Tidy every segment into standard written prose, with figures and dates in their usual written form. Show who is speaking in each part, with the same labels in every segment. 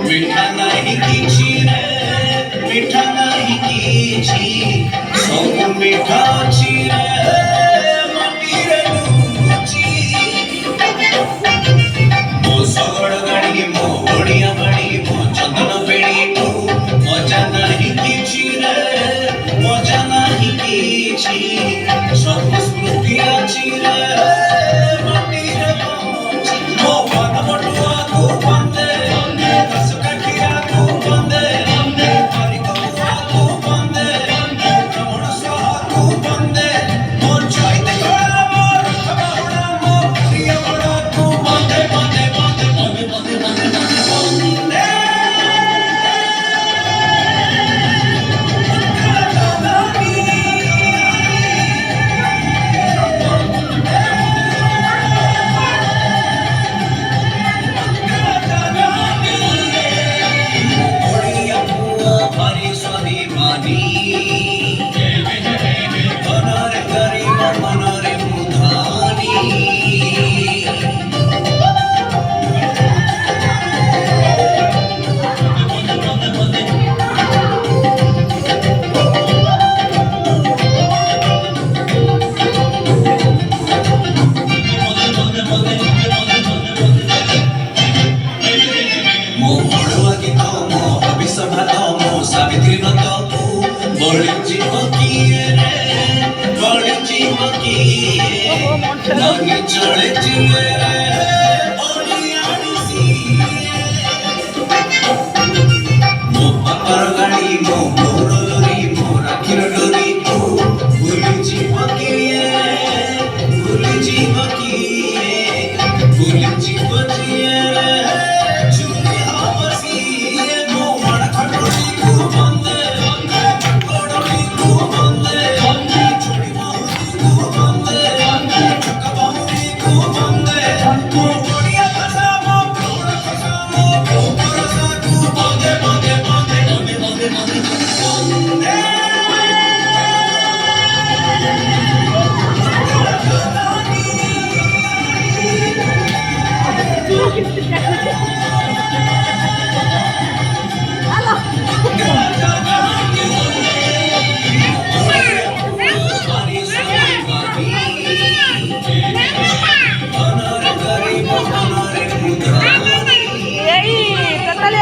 Speaker 1: मिठा नहीं किछि रे मिठा नहीं किछि सब मिठा अछि रे माटी रे लुचि मो सगड़ गाड़ी मो ओडिया बाड़ी मो चंदन बेड़ी मजा नहीं किछि रे मजा नहीं किछि सब स्मृति अछि रे माटी रे लुचि मो मन बटुआ को बंदे दस कठिया को बंदे हरि को बंदे रमण सहा को बंदे मो चैत घोड़ा मोर खबाड़ा मो प्रिय बड़ा को बंदे बंदे बंदे बंदे बंदे बंदे बंदे ओडिया पुआ भारी स्वाभिमानी मनरे गरीब मनरे मुधानी मो बड़ुआ गीत मो हबिष भात मो सावित्री व्रत बड़ी जीव किए रे बड़ी जीव किए नहीं चले जीवे रे ओडियानी सिए मो बापर गाड़ी मो मोर लोरी मो राखीर डोरी को भूली जीव किए भूली जीव किए भूली जीव किए चुरी हवसिए मो मन खटोरी को बंदे गोड़ोरी को बंदे छोड़ी बहुरी को बंदे चका बहुरी को बंदे मो ओडिया भाषा मो प्रोड़ भाषा मो भरसा को बंदे बंदे बंदे बंदे बंदे बंदे बंदे
Speaker 2: टोटली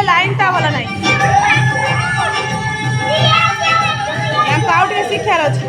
Speaker 2: लाइन टा वाला नहीं या काउटी शिक्षार अछि।